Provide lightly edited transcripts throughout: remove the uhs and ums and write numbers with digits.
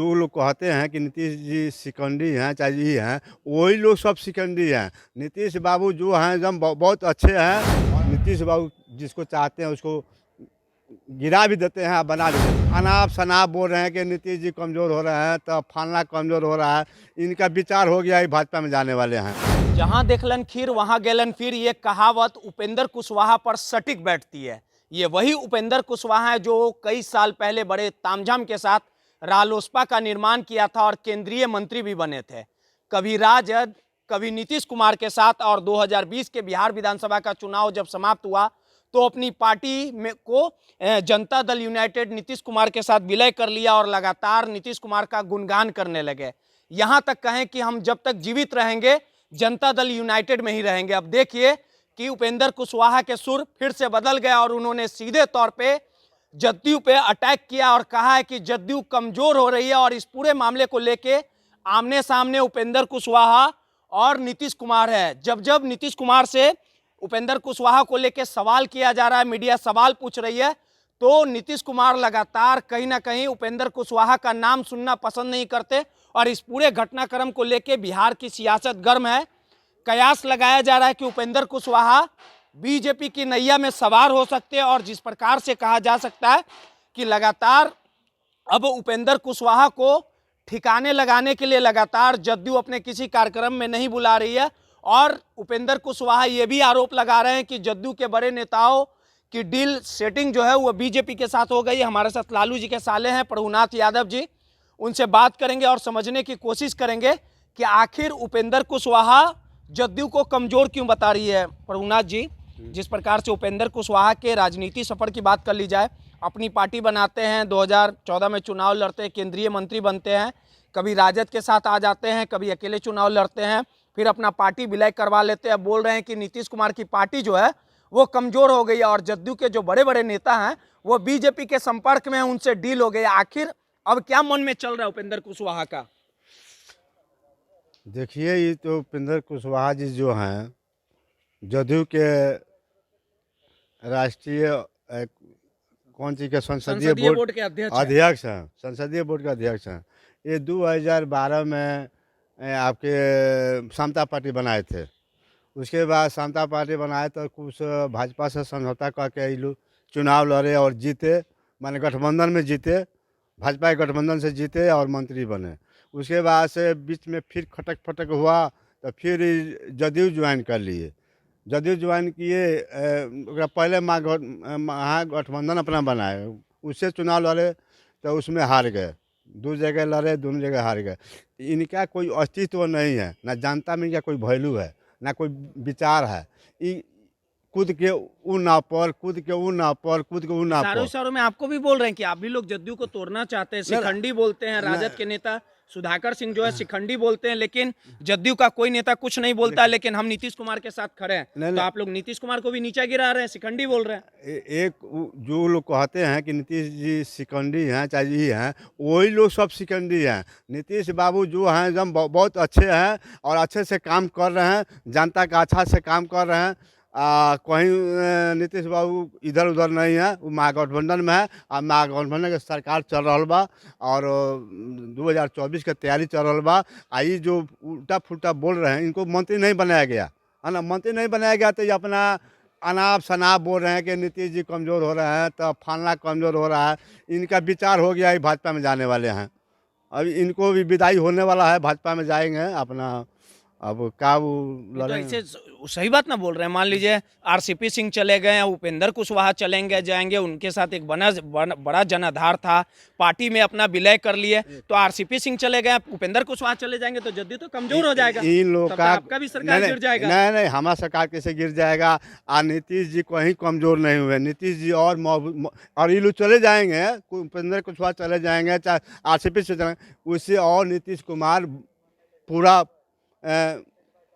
जो लोग कहते हैं कि नीतीश जी शिकंडी हैं, चाहे जी हैं, वही लोग सब शिकंडी हैं। नीतीश बाबू जो हैं एकदम बहुत अच्छे हैं। और नीतीश बाबू जिसको चाहते हैं उसको गिरा भी देते हैं, बना भी देते हैं। अनाप शनाप बोल रहे हैं कि नीतीश जी कमज़ोर हो रहे हैं, तो फलना कमज़ोर हो रहा है। इनका विचार हो गया, ही भाजपा में जाने वाले हैं। जहां देखलन खीर वहां गेलन फिर, ये कहावत उपेंद्र कुशवाहा पर सटीक बैठती है। ये वही उपेंद्र कुशवाहा है जो कई साल पहले बड़े तामझाम के साथ रालोसपा का निर्माण किया था और केंद्रीय मंत्री भी बने थे। कभी राजद, कभी नीतीश कुमार के साथ। और 2020 के बिहार विधानसभा का चुनाव जब समाप्त हुआ तो अपनी पार्टी में को जनता दल यूनाइटेड नीतीश कुमार के साथ विलय कर लिया और लगातार नीतीश कुमार का गुणगान करने लगे। यहां तक कहें कि हम जब तक जीवित रहेंगे जनता दल यूनाइटेड में ही रहेंगे। अब देखिए कि उपेंद्र कुशवाहा के सुर फिर से बदल गया और उन्होंने सीधे तौर पे जदयू पे अटैक किया और कहा है कि जदयू कमजोर हो रही है। और इस पूरे मामले को लेके आमने सामने उपेंद्र कुशवाहा और नीतीश कुमार है। जब जब नीतीश कुमार से उपेंद्र कुशवाहा को लेके सवाल किया जा रहा है, मीडिया सवाल पूछ रही है, तो नीतीश कुमार लगातार कहीं ना कहीं उपेंद्र कुशवाहा का नाम सुनना पसंद नहीं करते। और इस पूरे घटनाक्रम को लेके बिहार की सियासत गर्म है। कयास लगाया जा रहा है कि उपेंद्र कुशवाहा बीजेपी की नैया में सवार हो सकते हैं। और जिस प्रकार से कहा जा सकता है कि लगातार अब उपेंद्र कुशवाहा को ठिकाने लगाने के लिए लगातार जदयू अपने किसी कार्यक्रम में नहीं बुला रही है। और उपेंद्र कुशवाहा ये भी आरोप लगा रहे हैं कि जदयू के बड़े नेताओं की डील सेटिंग जो है वो बीजेपी के साथ हो गई। हमारे साथ लालू जी के साले हैं प्रभुनाथ यादव जी, उनसे बात करेंगे और समझने की कोशिश करेंगे कि आखिर उपेंद्र कुशवाहा जदयू को कमजोर क्यों बता रही है। प्रभुनाथ जी, जिस प्रकार से उपेंद्र कुशवाहा के राजनीति सफर की बात कर ली जाए, अपनी पार्टी बनाते हैं, 2014 में चुनाव लड़ते हैं, केंद्रीय मंत्री बनते हैं, कभी राजद के साथ आ जाते हैं, कभी अकेले चुनाव लड़ते हैं, फिर अपना पार्टी विलय करवा लेते हैं। बोल रहे हैं कि नीतीश कुमार की पार्टी जो है वो कमजोर हो गई है और जदयू के जो बड़े बड़े नेता हैं वो बीजेपी के संपर्क में हैं, उनसे डील हो गई। आखिर अब क्या मन में चल रहा है उपेंद्र कुशवाहा का? देखिए, ये तो उपेंद्र कुशवाहा जी जो हैं जदयू के राष्ट्रीय कौन सी के संसदीय बोर्ड के अध्यक्ष हैं, संसदीय बोर्ड के अध्यक्ष हैं। ये 2012 में आपके समता पार्टी बनाए थे। उसके बाद समता पार्टी बनाए तो कुछ भाजपा से समझौता करके ये लोग चुनाव लड़े और जीते, माने गठबंधन में जीते, भाजपा के गठबंधन से जीते और मंत्री बने। उसके बाद से बीच में फिर खटक फटक हुआ तो फिर जदयू ज्वाइन कर लिए। जदयू ज्वाइन किए, पहले महागठबंधन अपना बनाए, उससे चुनाव लड़े तो उसमें हार गए। 2 जगह लड़े, दोनों जगह हार गए। इनका कोई अस्तित्व नहीं है, ना जनता में इनका कोई वैल्यू है, ना कोई विचार है। कूद के ऊ नाव पर, कूद के ऊ नाव पर, कूद के ऊ नाव पर। इशारों में आपको भी बोल रहे हैं कि आप भी लोग जदयू को तोड़ना चाहते हैं, शिखंडी बोलते हैं। राजद के नेता सुधाकर सिंह जो है शिखंडी बोलते हैं, लेकिन जदयू का कोई नेता कुछ नहीं बोलता है। लेकिन हम नीतीश कुमार के साथ खड़े हैं, तो आप लोग नीतीश कुमार को भी नीचा गिरा रहे हैं, शिखंडी बोल रहे हैं। एक जो लोग कहते हैं कि नीतीश जी शिकंडी हैं, चाहे जी हैं, वही लोग सब शिकंडी हैं। नीतीश बाबू जो हैं एकदम बहुत अच्छे हैं और अच्छे से काम कर रहे हैं, जनता का अच्छा से काम कर रहे हैं। कहीं नीतीश बाबू इधर उधर नहीं है, वो महागठबंधन में है और महागठबंधन के सरकार चल रहा बा और 2024 के तैयारी चल रहा बा। आई जो उल्टा फुल्टा बोल रहे हैं, इनको मंत्री नहीं बनाया गया है ना। मंत्री नहीं बनाया गया तो ये अपना अनाप शनाप बोल रहे हैं कि नीतीश जी कमज़ोर हो रहे हैं, तो फलना कमज़ोर हो रहा है। इनका विचार हो गया, ही भाजपा में जाने वाले हैं। अब इनको भी विदाई होने वाला है, भाजपा में जाएंगे अपना। अब क्या वो तो ऐसे सही बात ना बोल रहे हैं। मान लीजिए आरसीपी सिंह चले गए, उपेंद्र कुशवाहा चलेंगे जाएंगे, उनके साथ एक बड़ा जनाधार था, पार्टी में अपना विलय कर लिए। तो आरसीपी सिंह चले गए, उपेंद्र कुशवाहा चले जाएंगे तो जदयू तो कमजोर हो जाएगा। इन लोग का आपका भी सरकार गिर जाएगा। नहीं, हमारा सरकार कैसे गिर जाएगा? नीतीश जी कहीं कमजोर नहीं हुए। नीतीश जी और ये लोग चले जाएंगे, उपेंद्र कुशवाहा चले जाएंगे, चाहे आरसीपी से चलेंगे, उससे और नीतीश कुमार पूरा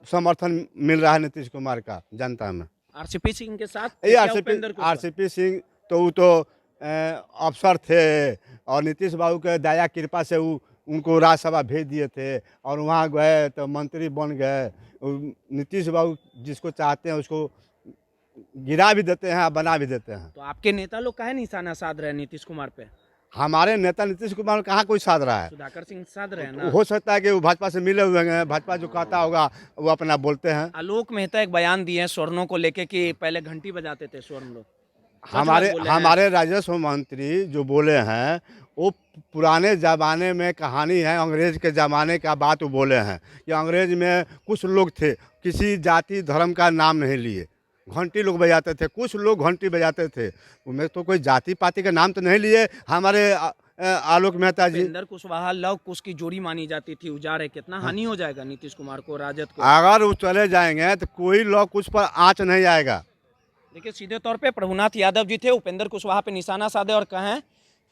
समर्थन मिल रहा है नीतीश कुमार का जनता में। आरसीपी सिंह के साथ आरसीपी सिंह तो वो तो अफसर थे और नीतीश बाबू के दया कृपा से वो उनको राज्यसभा भेज दिए थे और वहाँ गए तो मंत्री बन गए। नीतीश बाबू जिसको चाहते हैं उसको गिरा भी देते हैं, बना भी देते हैं। तो आपके नेता लोग काहे निशाना साध रहे हैं नीतीश कुमार पे? हमारे नेता नीतीश कुमार कहाँ कोई साध रहा है। सुधाकर सिंह साध रहे हैं ना। हो सकता है कि वो भाजपा से मिले हुए हैं, भाजपा जो कहता होगा वो अपना बोलते हैं। आलोक मेहता एक बयान दिए हैं स्वर्णों को लेके कि पहले घंटी बजाते थे स्वर्ण लोग। हमारे बोले हैं। हमारे राजस्व मंत्री जो बोले हैं वो पुराने ज़माने में कहानी है, अंग्रेज के ज़माने का बात वो बोले हैं कि अंग्रेज में कुछ लोग थे, किसी जाति धर्म का नाम नहीं लिए, घंटी लोग बजाते थे, कुछ लोग घंटी बजाते थे, उनमें तो कोई जाति पाति का नाम तो नहीं लिए हमारे आलोक मेहता जी। उपेंद्र कुशवाहा लव कुश की जोड़ी मानी जाती थी, उजाड़ है, कितना हानि हो जाएगा नीतीश कुमार को, राजद को। अगर वो चले जाएंगे तो कोई लोग कुछ पर आँच नहीं आएगा। देखिए सीधे तौर पे प्रभुनाथ यादव जी थे, उपेंद्र कुशवाहा पे निशाना साधे और कहें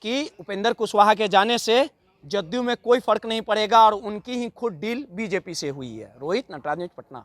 कि उपेंद्र कुशवाहा के जाने से जदयू में कोई फर्क नहीं पड़ेगा और उनकी ही खुद डील बीजेपी से हुई है। रोहित, नटराज न्यूज़, पटना।